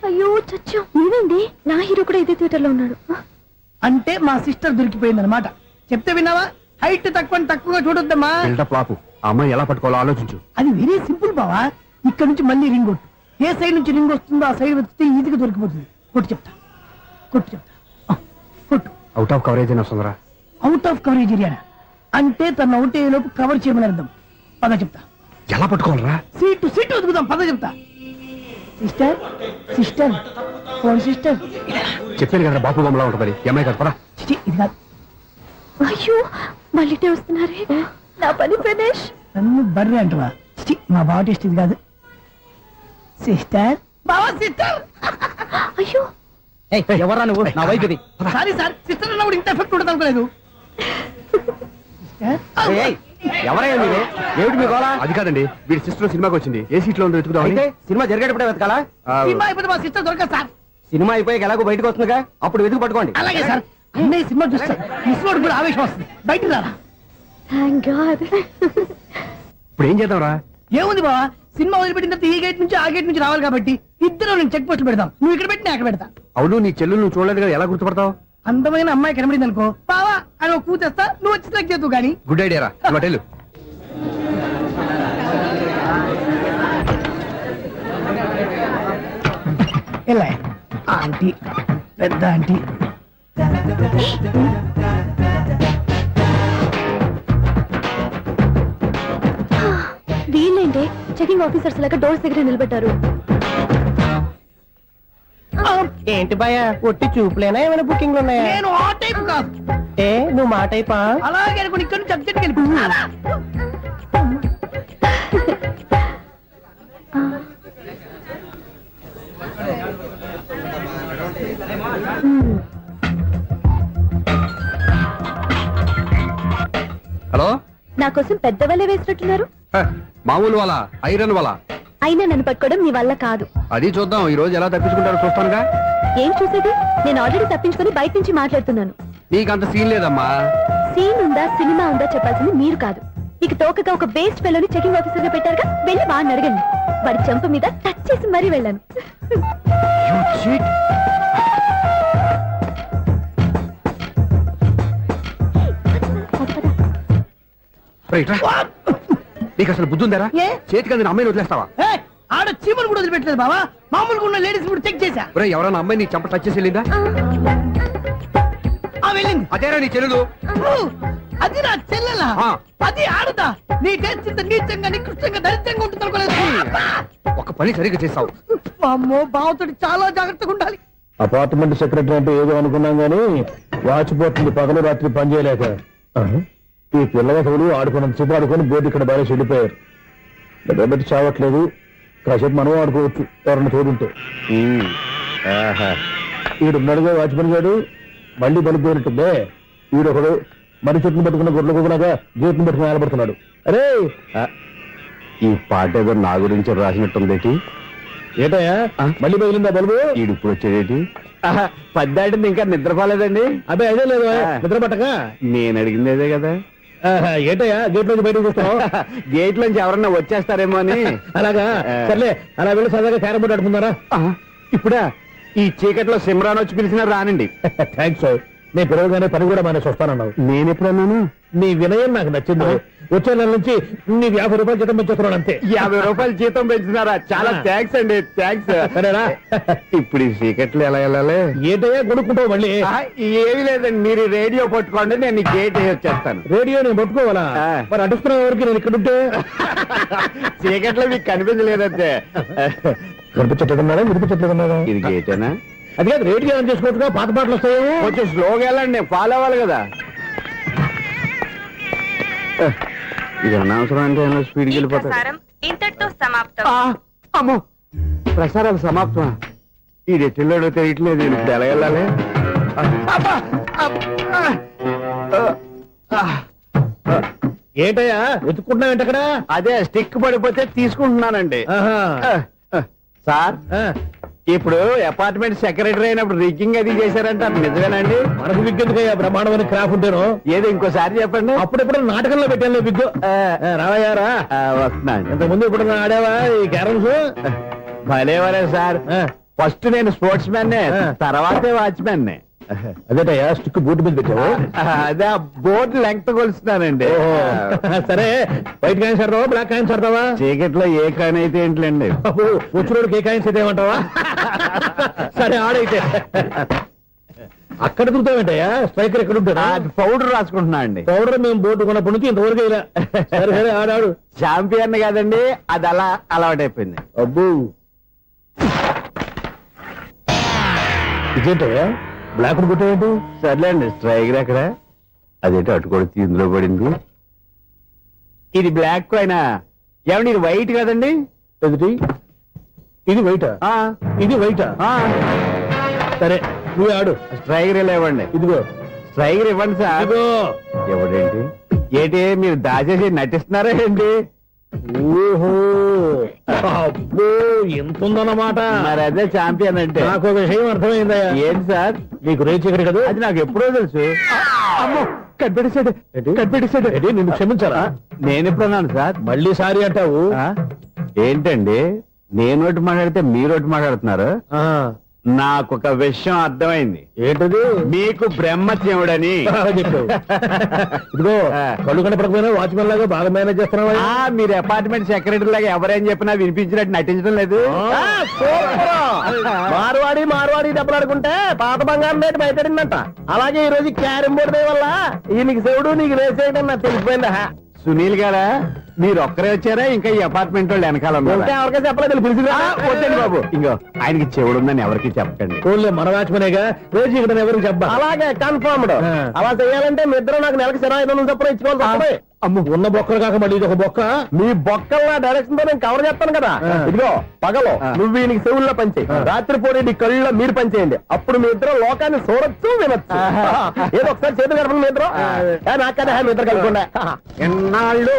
అయ్యో చచ్చు, నేనండి, నా హీరో కూడా ఇదే థియేటర్ లో ఉన్నాడు. అంటే మా సిస్టర్ దొరికిపోయింది అనమాట. చెప్తే విన్నావా? హైట్ తక్కువగా చూడొద్దమ్మా. బిల్డప్ లాపు. ఆ అమ్మాయి ఎలా పట్టుకోవాలో ఆలోచించు. అది వెరీ సింపుల్ బావా. ఇక్కడ నుంచి మళ్ళీ రింగ్ కొట్టు. ఏ సైడ్ నుంచి రింగ్ వస్తుందో ఆ సైడ్ వెతికితే ఈజీగా దొరికిపోతుంది. కొట్టు చెప్తా. ఆ, కొట్టు. అవుట్ ఆఫ్ కవరేజ్ అయినా వస్తుందిరా. అవుట్ ఆఫ్ కవరేజ్ ఏరియా అంటే తన అవుట్ అయ్యే లోపు కవర్ చేయమని అర్థం. పద చెప్తా. ఎలా పట్టుకోవాలరా? సీటు వెతుకుదాం. పద చెప్తా. Sister phone sister. చెప్పాను కదా బాపు బొమ్మలా ఉంటుంది. ఈ అమ్మాయి కదా పరా. చిచి, ఇది కాదు. అయ్యో, మళ్ళీ వస్తున్నారే. నా పని ఫినిష్. నన్ను బర్రె అంటవా? చిచి, మా బావ టేస్ట్ ఇది కాదు. సిస్టర్, బావా సిస్టర్. అయ్యో, ఎవరా నువ్వు? నా వైపు ఇది. సారీ సార్, సిస్టర్ అన్నప్పుడు ఇంత ఎఫెక్ట్ ఉండదు అనుకోలేదు. ఎవరయ్యా మీరు? ఏమిటి మీ గోళ? అది కాదండి, వీడి సిస్టర్ సినిమాకి వచ్చింది. ఏ సీట్ లో ఉందో వెతుకుదామని. అయితే సినిమా జరిగేటప్పుడే వెతకాలా? సినిమా అయిపోతే మా సిస్టర్ దొరకదు సార్. సినిమా అయిపోయాక ఎలాగో బయటకు వస్తుందిగా, అప్పుడు వెతుకు పట్టుకోండి. అలాగే సార్. అన్నయ్య సినిమా చూస్తే మిస్వాడు కూడా ఆవేశం వస్తుంది. బయటికి రారా. Thank God. ఇప్పుడు ఏం చేద్దాంరా? ఏముంది బావా, సినిమా వదిలిపెట్టిన తర్వాత ఈ గేట్ నుంచి ఆ గేట్ నుంచి రావాలి కాబట్టి ఇద్దరు నేను చెక్ పోస్ట్ పెడతాం. నువ్వు ఇక్కడ పెట్టి నేను అక్కడ పెడతా. అవును, నీ చెల్లెలు నువ్వు చూడలేదు కదా, ఎలా గుర్తుపడతావు? అందమైన అమ్మాయి కనబడింది అనుకో, బావా అని ఒక కూతేస్తా, నువ్వు వచ్చి సెలెక్ట్ చేద్దు కానీ. గుడ్ ఐడియా రా. హోటల్ ఎలా ఆంటీ, పెద్ద ఆంటీ. వీళ్ళేంటి చెకింగ్ ఆఫీసర్స్ లాగా డోర్స్ దగ్గర నిలబెట్టారు. ఏంటి భయ ఒట్టి చూపులేనా ఏమైనా బుకింగ్లు ఉన్నాయా? నేను ఆ టైప్ కాదు. ఏ నువ్వు మా టైపా? అలాగే అనుకుని ఇక్కడ నుంచి అర్జెంట్కి వెళ్ళిపోతున్నా. హలో. నా కోసం పెద్ద వలే వేసినట్టున్నారు. హ, మామూలు వాళ్ళ ఐరన్ వాళ్ళ. అయినా నన్ను పట్టుకోవడం మీ వల్ల కాదు. అది చూద్దాం, ఈ రోజు ఎలా తప్పించుకుంటారో చూస్తానుగా. ఏం చూసేది? నేను ఆల్రెడీ తప్పించుకొని బయట నుంచి మాట్లాడుతున్నాను. నీకంత సీన్ లేదమ్మా. సీన్ ఉందా సినిమా ఉందా చెప్పాల్సింది మీరు కాదు. మీకు తోకగా ఒక బేస్ట్ ఫెలోని చెకింగ్ ఆఫీసర్ గా పెట్టారుగా, వెళ్ళి వాడిని అడగండి. వాడి చెంప మీద టచ్ చేసి మరీ వెళ్ళాను. You cheat. రైట్ రా. నీకు అసలు బుద్ధి ఉందారా? ఏ? చేతికి అందిన అమ్మాయిని వదిలేస్తావా? ఏయ్, ఆడ చీమలు కూడా వదిలిపెట్టలేదు బావా. మామూలుగా ఉన్న లేడీస్ కూడా చెక్ చేశా. ఒరేయ్, ఎవరైనా అమ్మాయి నీ చంప టచ్ చేసి వెళ్ళిందా? ఆ వెళ్ళింది. అదేరా నీ చెల్లెలు. ఓ, అది నా చెల్లెలా? ఆ. అది ఆడదా? నీ టేస్ట్ ఇంత నీచంగా నికృష్టంగా దరిద్రంగా ఉంటుంది అనుకోలేదు. ఒక పని సరిగ్గా చేస్తావు. అమ్మో, బావతోటి చాలా జాగ్రత్తగా ఉండాలి. అపార్ట్మెంట్ సెక్రటరీ అంటే ఏదో అనుకున్నాం గానీ వాచిపోతుంది పగలు రాత్రి పని చేయలేక. ఈ పిల్లవసలు ఆడుకున్నంతసేపు ఆడుకొని బోర్డు ఇక్కడ బాగా చెడిపోయారు. నిద్రబెట్టి చావట్లేదు. కాసేపు మనం ఆడుకోవచ్చు ఎవరన్నా తోడుంటే. ఈడున్నాడుగా వాచ్మెన్ గారు, మళ్ళీ పనిపోయినట్టుందే. ఈడొకడు మరి చెట్టును పట్టుకున్న గొడ్ల కుదరగా గేట్ను పట్టుకుని నిలబడుతున్నాడు. అరే, ఈ పాట ఏదో నా గురించి రాసినట్టుంది. ఏటయ్యా మళ్ళీ పగిలిందా బల్బు? ఈడు ఇప్పుడు వచ్చేదేంటి పద్దాటింది ఇంకా నిద్రపోలేదండి. అబ్బాయి అదే లేదు నిద్ర పట్టక. నేను అడిగింది అదే కదా. ఏటయ్యా గేట్ నుంచి బయటకు చూస్తున్నావు? గేట్ నుంచి ఎవరన్నా వచ్చేస్తారేమో అని. అలాగా సర్లే, అలా వెళ్ళి సరదాగా క్యారం బోర్డు ఆడుకుందారా? ఇప్పుడా ఈ చీకట్లో సిమ్రాన్ వచ్చి పిలిచినా రానండి. థ్యాంక్స్. నేను పిలవగానే పని కూడా మానేసి వస్తానన్నావు. నేను ఎప్పుడన్నాను? నీ వినయం నాకు నచ్చింది. వచ్చే నెల నుంచి నీకు 50 రూపాయలు జీతం పెంచుతున్నాను అంతే. 50 రూపాయలు జీతం పెంచుతున్నారా? చాలా థ్యాంక్స్ అండి, థ్యాంక్స్. సరేనా? ఇప్పుడు ఈ చీకట్లు ఎలా వెళ్ళాలి? ఏంటయ్యా కొనుక్కుంటావు మళ్ళీ? ఏమీ లేదండి, మీరు రేడియో పట్టుకోండి, నేను ఈ గేట్ వేసి వచ్చేస్తాను. రేడియో నేను పట్టుకోవాలా? మరి అడుస్తున్న వరకు నేను ఇక్కడ ఉంటే చీకట్లో మీకు కనిపించలేదంటే. కనిపించట్లేదన్నారా వినిపించట్లేదన్నారా? ఇది గేటేనా? అది కాదు, రేడియో ఆన్ చేసుకోవచ్చుగా, పాత పాటలు వస్తాయేమో. కొంచెం స్లోగా వెళ్ళండి, ఫాలో అవ్వాలి కదా. ఇది అనవసరం అంటే స్పీడ్కి వెళ్ళిపోతాడు. ఇంతటితో సమాప్తం. అమ్మో, ప్రసారాలు సమాప్తమా? ఈ రెట్టిల్లోడో తెలియట్లేదు, ఇప్పుడు ఎలా వెళ్ళాలి? ఏంటయ్యా వెతుక్కుంటున్నావు ఏంటక్కడ? అదే స్టిక్ పడిపోతే తీసుకుంటున్నానండి. సార్, ఇప్పుడు అపార్ట్మెంట్ సెక్రటరీ అయినప్పుడు రిగ్గింగ్ అది చేశారంట, నిజమేనండి? మనకు విగ్గెందుకయ్యా, బ్రహ్మాండమైన క్రాఫ్ ఉంటేను. ఏదో ఇంకోసారి చెప్పండి. అప్పుడెప్పుడు నాటకంలో పెట్టాను విగ్గు. రావయ్యారా? వస్తున్నాను. ఇంత ముందు ఇప్పుడు ఆడావా ఈ క్యారమ్స్? భలేవరే సార్, ఫస్ట్ నేను స్పోర్ట్స్ మ్యాన్, తర్వాతే వాచ్మెన్. అదేటయ్యా స్టిక్ బూట్ మీద పెట్టావు? అదే బోర్డు లెంగ్త్ కొలుస్తున్నానండి. సరే, వైట్ కాయిన్స్ ఆడతావా బ్లాక్ కాయిన్స్ ఆడతావా? చీకట్లో ఏ కాయిన్ అయితే ఏంటండి? వచ్చినోడికి ఏ కాయిన్స్ అయితే ఏమంటావా? సరే ఆడైతే. అక్కడ దొరుకుతావేంటయ్యా? స్ట్రైకర్ ఎక్కడ ఉంటాడా? పౌడర్ రాసుకుంటున్నా అండి. పౌడర్ మేము బోర్డు కొన్నప్పటి నుంచి ఇంతవరకు ఇలా. సరే సరే ఆడాడు. చాంపియన్ కాదండి, అది అలా అలవాటైపోయింది. అబ్బు, ఇదేంటయ్యా బ్లాక్ కొట్టేయండి? సర్లేండి, స్ట్రైకర్ ఎక్కడ? అదేంటి అటుకొడితే ఇందులో పడింది. ఇది బ్లాక్ అయినా ఏమండి, ఇది వైట్ కదండి? ఎదుటి ఇది వైటా? ఇది వైటా? సరే నువ్వు ఆడు. స్ట్రైకర్ ఇలా ఇవ్వండి. ఇదిగో స్ట్రైకర్ ఇవ్వండి సార్. ఇదిగో. ఎవడేంటి ఏంటి మీరు దాచేసి నటిస్తున్నారా ఏంటి? ఓహో, అబ్బో ఎంత ఉందన్నమాట. మరి అదే చాంపియన్ అంటే. నాకు విషయం అర్థమైందయ్యా. ఏంటి సార్? నీకు రేచకరి కదా? అది నాకు ఎప్పుడో తెలుసు. అమ్మో, కనిపెట్టేశాడు, కనిపెట్టేశాడు. నిన్ను క్షమించారా? నేను ఎప్పుడన్నాను సార్? మళ్ళీ సారీ అంటావు? ఏంటండి, నేను ఒకటి మాట్లాడితే మీరు ఒకటి మాట్లాడుతున్నారు. నాకు ఒక విషయం అర్థమైంది. ఏంటది? మీకు బ్రహ్మత్యముడని చెప్పావు. ఇదిగో కళ్ళు కనపడకపోయినా వాచ్మెన్ లాగా బాగా మేనేజ్ చేస్తున్నావా? మీరు అపార్ట్మెంట్ సెక్రటరీ లాగా ఎవరేం చెప్పినా వినిపించినట్టు నటించడం లేదు. మార్వాడి దెబ్బలాడుకుంటే పాత బంగారం రేటు బయటడిందంట. అలాగే ఈ రోజు క్యారం బోర్డు వల్ల ఈయనకి శివుడు నీకు రేసేయడం నాకు తెలిసిపోయిందా? సునీల్ గారా, మీరు ఒక్కరే వచ్చారా? ఇంకా ఈ అపార్ట్మెంట్ వాళ్ళు వెనకాల ఉన్నారా? ఎవరికైనా చెప్పలేదు, పిలిచిరా. వద్దండి బాబు, ఇంకో ఆయనకి చెవుడు ఉందని ఎవరికి చెప్పకండి. ఓన్లీ మన వాచ్మెనేగా, రోజు ఇక్కడ ఎవరికి చెప్పా. అలాగే కన్ఫర్మ్డ్. అలా చేయాలంటే మీ ఇద్దరు నాకు నెలకి 2500 చొప్పున ఇచ్చుకోవాలి. అమ్మ, ఉన్న బొక్కలు కాక మళ్ళీ ఇది ఒక బొక్క. మీ బొక్కల డైరెక్షన్ తో నేను కవర్ చేస్తాను కదా. ఇదిగో పగలో నువ్వు ఈయనకి చెవుల్లో పనిచేయి, రాత్రిపూట నీ కళ్ళలో మీరు పనిచేయండి. అప్పుడు మీ ఇద్దరు లోకాన్ని చూడొచ్చు, వినొచ్చు. ఏదో ఒకసారి చేతులు కలపండి మీ ఇద్దరు. నాకదే మీ ఇద్దరు కలపకుండా. ఎన్నాళ్ళు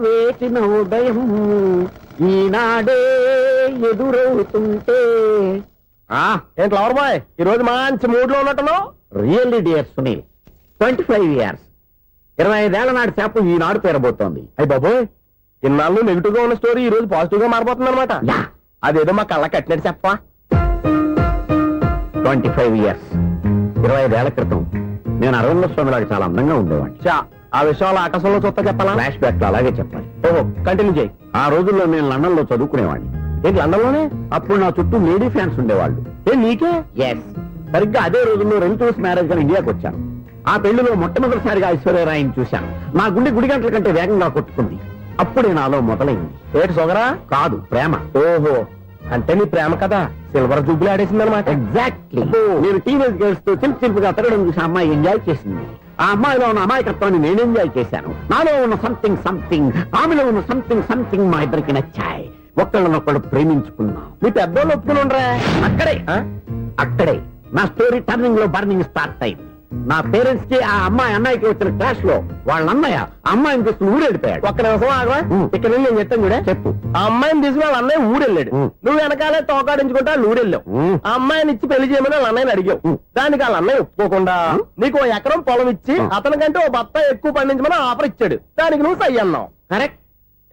వేచిన ఉదయం ఈనాడే ఎదురవుతుంటే. ఏంటి లవర్ బాయ్, ఈ రోజు మంచి మూడ్ లో ఉన్నట్టున్నావు? రియల్లీ డియర్ సునీల్, 25 years 25 ఏళ్ల నాటి చేప ఈనాడు పేరబోతోంది. అయ్యి బాబోయ్, ఇన్నాళ్ళు నెగిటివ్ గా ఉన్న స్టోరీ ఈ రోజు పాజిటివ్ గా మారిపోతుంది అనమాట. అదేదో మా కళ్ళ కట్టినట్టు చెప్పా. 25 years 25 ఏళ్ల క్రితం నేను అరవింద స్వామిలాగా చాలా అందంగా ఉండేవాడిని. ఆ విషయాలు ఆకాశంలో చూస్తా చెప్పాలా? ఫ్లాష్ బ్యాక్ లో అలాగే చెప్పాలి. ఓహో, కంటిన్యూ చేయి. ఆ రోజుల్లో నేను లండన్ లో చదువుకునేవాడిని. ఏంటి లండన్ లోనే? అప్పుడు నా చుట్టూ లేడీ ఫ్యాన్స్ ఉండేవాళ్ళు. నీకే? ఎస్, సరిగ్గా అదే రోజుల్లో రిలేటివ్స్ మ్యారేజ్ గా ఇండియాకి వచ్చాను. ఆ పెళ్లిలో మొట్టమొదటిసారిగా ఐశ్వర్యరాయని చూశాను. నా గుండె గుడి గంటల కంటే వేగంగా కొట్టుకుంది. అప్పుడే నాలో మొదలైంది. ఏటి సొగరా? కాదు, ప్రేమ. ఓహో, అంటే నీ ప్రేమ కదా సిల్వర్ జూబ్లీ ఆడేసింది అనమాట. ఎగ్జాక్ట్లీ. నేను టీనేజ్ గర్ల్స్ తో చిలుపుగా తిరగడం చూసి అమ్మాయి ఎంజాయ్ చేసింది. ఆ అమ్మాయిలో ఉన్న అమాయకత్వాన్ని నేను ఎంజాయ్ చేశాను. నాలో ఉన్న సంథింగ్ ఆమెలో ఉన్న సంథింగ్ మా ఇద్దరికి నచ్చాయి. ఒక్కళ్ళనొక్కడు ప్రేమించుకున్నాం. మీ పెద్దోళ్ళు ఒప్పుకుని ఉండరా? అక్కడే నా స్టోరీ టర్నింగ్ లో బర్నింగ్ స్టార్ట్ అయింది. నా పేరెంట్స్ కి ఆ అమ్మాయి అన్నయ్యకి వచ్చిన క్లాష్ లో వాళ్ళ అన్నయ్య ఆ అమ్మాయిని తీసుకుని ఊరెళ్ళిపోయాడు. ఒక్క నిమిషం ఆగవా? ఇక్కడ నుండి నేను చెప్తాను కూడా. చెప్పు. ఆ అమ్మాయిని తీసుకుని వాళ్ళ అన్నయ్య ఊరెళ్ళాడు. నువ్వు వెనకాలే తోకాడించుకుంటా వాళ్ళు ఊరెళ్ళావు. ఆ అమ్మాయిని ఇచ్చి పెళ్లి చేయమని వాళ్ళ అన్నయ్యని అడిగావు. దానికి వాళ్ళ అన్నయ్య ఒప్పుకోకుండా నీకు 1 ఎకరం పొలం ఇచ్చి అతనికంటే 1 బత్త ఎక్కువ పండించమని ఆఫర్ ఇచ్చాడు. దానికి నువ్వు సై అన్నావు. కరెక్ట్,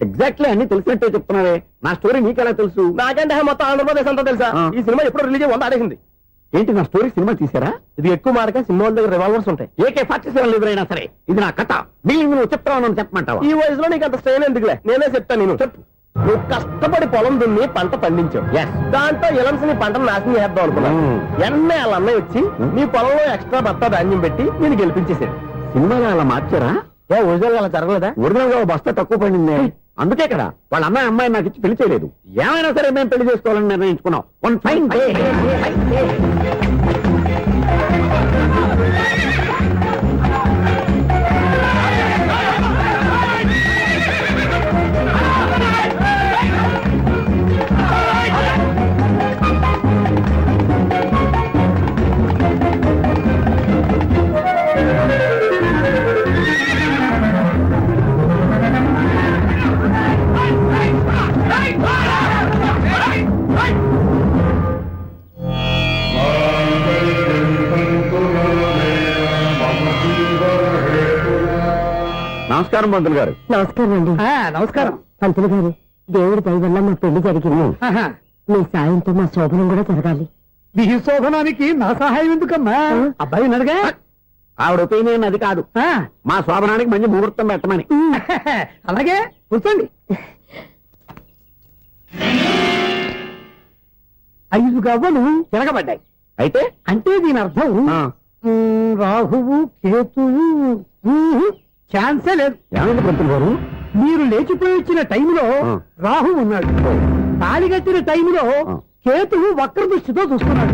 ఎగ్జాక్ట్లీ అన్ని తెలిసినట్టే చెప్తున్నావే. నా స్టోరీ నీకెలా తెలుసు? నాకంటే మొత్తం ఆంధ్రప్రదేశ్ అంతా తెలుసా? ఈ సినిమా ఎప్పుడు రిలీజ్ అయ్యి 100 ఆడేసింది. ఏంటి నా స్టోరీ సినిమా తీసారా? ఇది ఎక్కువ మాటగా సినిమా వాళ్ళ దగ్గర రివాల్వర్స్ ఉంటాయి. AK-47 ఎదురైనా సరే ఇది నా కథ. బిల్డింగ్ నువ్వు చెప్తావు చెప్పమంటావా? ఈ వయసులో నీకు అంత స్ట్రెయిన్ ఎందుకులే, నేనే చెప్తాను. నేను చెప్పు. నువ్వు కష్టపడి పొలం దున్ని పంట పండించావు. దాంతో ఇలమ్స్ నీ పంటను నాశనం చేద్దాం అనుకున్నావు. ఎన్నే వాళ్ళ అన్నయ్య వచ్చి నీ పొలంలో ఎక్స్ట్రా బత్తా ధాన్యం పెట్టి నేను గెలిపించేసాడు. సినిమాలో అలా మార్చారా? ఒరిజినల్ అలా జరగలేదా? ఒరిజినల్ గా బస్తా తక్కువ పడింది. అందుకే కదా వాళ్ళ అమ్మాయి నాకు ఇచ్చి పెళ్లి చేయలేదు. ఏమైనా సరే మేము పెళ్లి చేసుకోవాలని నిర్ణయించుకున్నాం. One fine day. నమస్కారం పంతులు గారు. నమస్కారం అండి. నమస్కారం. పంతులు గారు, దేవుడి దయ వల్ల మా పెళ్లి జరిగింది. మీ సాయంతో మా శోభనం కూడా జరగాలి. మీ శోభనానికి నా సహాయం ఎందుకమ్మా? అబ్బాయి ఉన్నాడుగా. ఆవిడ ఒపీనియన్ అది కాదు. మా శోభనానికి మంచి ముహూర్తం పెట్టమని. అలాగే కూర్చోండి. 5 గవ్వలు తిరగబడ్డాయి. అయితే అంటే దీని అర్థం రాహువు కేతువు ఛాన్సే లేదు. ఏమైంది పంతులు గారు? మీరు లేచిపోయి వచ్చిన టైంలో రాహు ఉన్నాడు. తాళి కట్టిన టైంలో కేతువు వక్ర దృష్టితో చూస్తున్నాడు.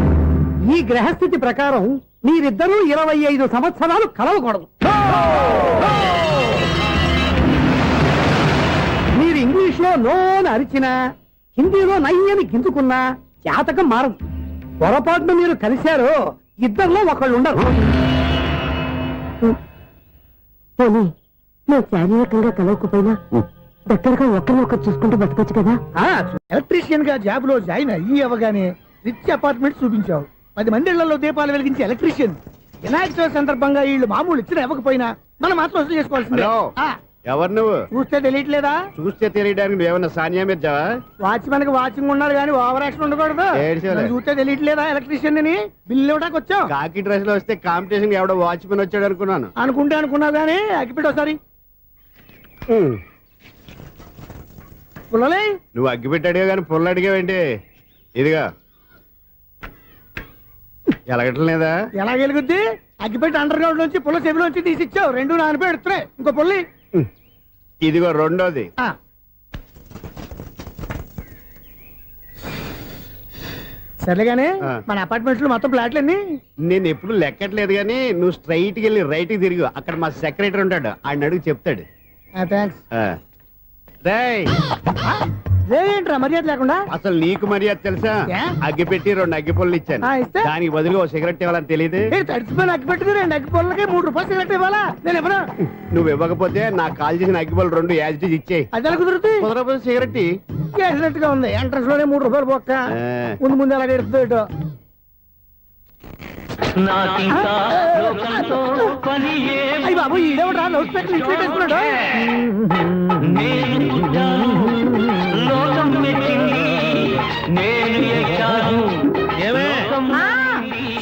ఈ గ్రహస్థితి ప్రకారం మీరిద్దరూ 25 సంవత్సరాలు కలవకూడదు. మీరు ఇంగ్లీష్ లో నోని అరిచినా, హిందీలో నయ్యని గింజుకున్నా జాతకం మారదు. పొరపాటున మీరు కలిశారో ఇద్దరిలో ఒకళ్ళు ఉండరు. పోనీ మేము శారీరకంగా కలవకపోయినా దగ్గరగా ఒకరినొకరు చూసుకుంటూ బతకొచ్చు కదా. ఎలక్ట్రీషియన్ గా జాబ్ లో జాయిన్ అయ్యి అవగానే రిచ్ అపార్ట్మెంట్ చూపించావు. 10 మంది ఇళ్లలో దీపాలు వెలిగించే ఎలక్ట్రీషియన్. వినాయక చవితి సందర్భంగా వీళ్ళు మామూలు ఇచ్చిన ఇవ్వకపోయినా మనం మాత్రం వసూలు చేసుకోవాల్సిందే. ఎవరు నువ్వు? చూస్తే తెలియట్లేదా? చూస్తే తెలియడానికి నువ్వేమన్నా సానియా మీర్జావా? వాచ్మెన్ కి వాచింగ్ ఉన్నారు కానీ ఓవర్ యాక్షన్ ఉండకూడదు. నన్ను చూస్తే తెలియట్లేదా ఎలక్ట్రీషియన్ అని? బిల్లు ఇవ్వడానికి వచ్చావు. కాకి డ్రెస్ లో వస్తే కాంపిటీషన్ ఎవడో వాచ్మెన్ వచ్చాడు అనుకున్నాను. అనుకున్నావు కానీ అగ్గిపెట్టి ఒకసారి. పుల్లలే నువ్వు అగ్గిపెట్టి అడిగా కానీ పుల్ల అడిగావేంటి? ఇదిగా ఎలగట్లేదా? ఎలా వెలుగుద్ది? అగ్గిపెట్టి అండర్ గ్రౌండ్ నుంచి పుల్ల చెవిలోంచి తీసిచ్చావు. 2 నానిపోయి ఎడుతున్నాయి. ఇంకో పుల్లి. ఇదిగో రెండోది. సర్లేగానే మన అపార్ట్మెంట్స్ లో మొత్తం ఫ్లాట్లు అన్ని నేను ఎప్పుడు లెక్కట్లేదు కానీ నువ్వు స్ట్రైట్ కి వెళ్ళి రైట్ కి తిరిగి అక్కడ మా సెక్రటరీ ఉంటాడు. ఆయన అడుగు చెప్తాడు. థ్యాంక్స్. రేయ్, ఏంట్రా మర్యాద లేకుండా? అసలు నీకు మర్యాద తెలుసా? అగ్గి పెట్టి 2 అగ్గి పుల్లలు ఇచ్చాను. ఇస్తే దానికి బదులుగా 1 సిగరెట్ ఇవ్వాలని తెలియదు. తడిచిపోయిన అగ్గి పెట్టుకుని 2 అగ్గి పుల్లలకి 3 రూపాయలు సిగరెట్ ఇవ్వాలా? నేను ఇవ్వను. నువ్వు ఇవ్వకపోతే నాకు కాల్ చేసిన అగ్గి పుల్లలు 2 యాజిటీస్ ఇచ్చేయి. అది ఎలా కుదురుతుంది? కుదరపోతే సిగరెట్ చేసినట్టుగా ఉంది. ఎంట్రన్స్ లోనే 3 రూపాయలు పోక్క. ముందు అలాగే ఎడుతుంది ఇటు. అయ్యి బాబు ఈడేవడా లౌడ్ స్పీకర్ ఇంట్లో పెట్టేసుకున్నాడు.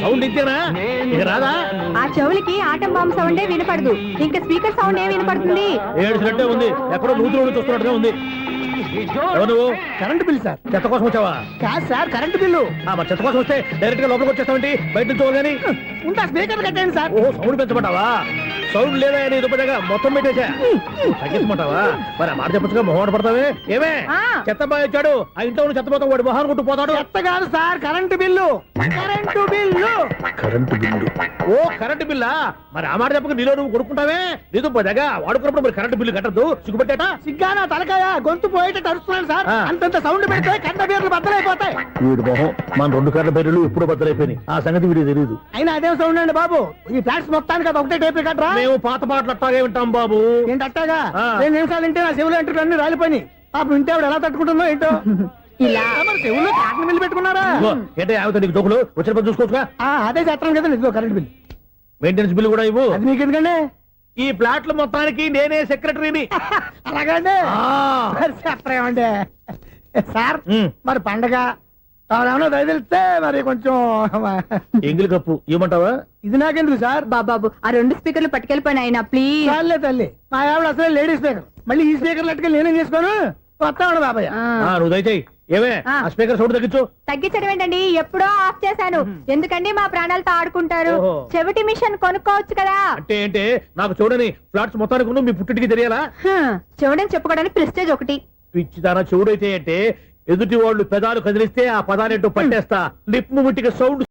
సౌండ్ ఇంతేనా? ఇక రాదా? ఆ చెవులకి ఆటం బాంబు సౌండే వినపడదు. ఇంకా స్పీకర్ సౌండ్ ఏ వినపడుతుంది? ఏడుసినట్టే ఉంది. ఎక్కడో నూతులు చూస్తున్నట్టుగా ఉంది. ఎవరు నువ్వు? Current bill sir. చెత్త కోసం వచ్చావా? కాదు సార్, కరెంట్ బిల్లు. మరి చెత్త కోసం వస్తే డైరెక్ట్ గా లోపలికి వచ్చేస్తావేంటి? బయట నుంచి కానీ ఉంటా స్పీకర్ కట్టండి సార్. ఓ సౌండ్ పెంచమంటావా? సౌండ్ లేదా నీ దుప్పటగా మొత్తం పెట్టేసా. తగ్గించమంటావా? మరి ఆ మాట చెప్పచ్చుగా మొహమాట పడతావే. ఏమే చెత్త బాగా వచ్చాడు. ఆ ఇంట్లో ఉన్న చెత్త పోతాం వాడు మొహాన్ని కొట్టు పోతాడు. చెత్త కాదు sir, current bill. Current bill. ఓ కరెంటు బిల్లా? మరి ఆ మాట చెప్పక నీలో నువ్వు కొడుకుంటావే. నీ దుప్పటగా వాడుకున్నప్పుడు మరి కరెంటు బిల్లు కట్టద్దు. సిగ్గుపెట్టేట సిగ్గానా తలకాయ గొంతు పోయేట చచ్చేటట్టు అరుస్తున్నాను సార్. ఆ. అంతంత సౌండ్ పెడితే కంట బీర్లు బద్దలైపోతాయి. వీడి మొహం మన 2 కార్ల పేర్లు ఇప్పుడు బద్దలైపోయినాయి. ఆ సంగతి వీడికి తెలియదు. అయినా అదేం సౌండ్ అండి బాబు, ఈ ఫ్లాట్స్ మొత్తానికి అది ఒకటే టైప్ కట్టరా? మేము పాత పాటలు అట్టాగే వింటాం బాబు. ఏంటి అట్టాగా? ఆ. 2 నిమిషాలు వింటే నా చెవులు ఎంటర్ అన్ని రాలిపోయినాయి. పాపం వింటే ఆవిడ ఎలా తట్టుకుంటుందో ఏంటో. ఇలా మరి చెవుల్లో కాటన్ బిల్లు పెట్టుకున్నారా? ఇదిగో, ఏంటే ఆమెతో నీకు దోకులు వచ్చిన పని చూసుకోవచ్చుగా. అదే చేస్తాను కదా. ఇదిగో కరెంట్ బిల్. మెయింటెనెన్స్ బిల్లు కూడా ఇవ్వు. అది మీకు ఎందుకండి? ఈ ప్లాట్ల మొత్తానికి నేనే సెక్రటరీని. అలాగండి. మరి చెప్పరేమండి సార్. మరి పండగ ఏమన్నా దయదలిస్తే మరి కొంచెం ఎంగిలి కప్పు ఇవ్వమంటావా? ఇది నాకెందుకు సార్? బాబాబు ఆ 2 స్పీకర్లు పట్టుకెళ్ళిపోయిన ఆయన ప్లీజ్. చాలే తల్లి, మా ఆవిడ అసలు లేడీ స్పీకర్. మళ్ళీ ఈ స్పీకర్ లెట్కెళ్ళి నేనేం చేసుకోను. వస్తాడు బాబాయ్. నువ్వు దయచేయి. ఏమే ఆ స్పీకర్ సౌండ్ తగ్గించు. తగ్గించడం ఏంటండి, ఎప్పుడో ఆఫ్ చేశాను. ఎందుకండి మా ప్రాణాలతో ఆడుకుంటారు? ఓహో. చెవిటి మిషన్ కొనుక్కోవచ్చు కదా. అంటే ఏంటే నాకు చూడని ఫ్లాట్స్ మొత్తానికి ఉన్న మీ పుట్టింటికి తెలియాలా? చెవిడని చెప్పుకోవడానికి ప్రెస్టేజ్ ఒకటి. పిచ్చిదానా చెవుడైతే అంటే ఎదుటి వాళ్ళు పెదాలు కదిలిస్తే ఆ పదాలేంటో పట్టేస్తా. Lip ముట్టికి sound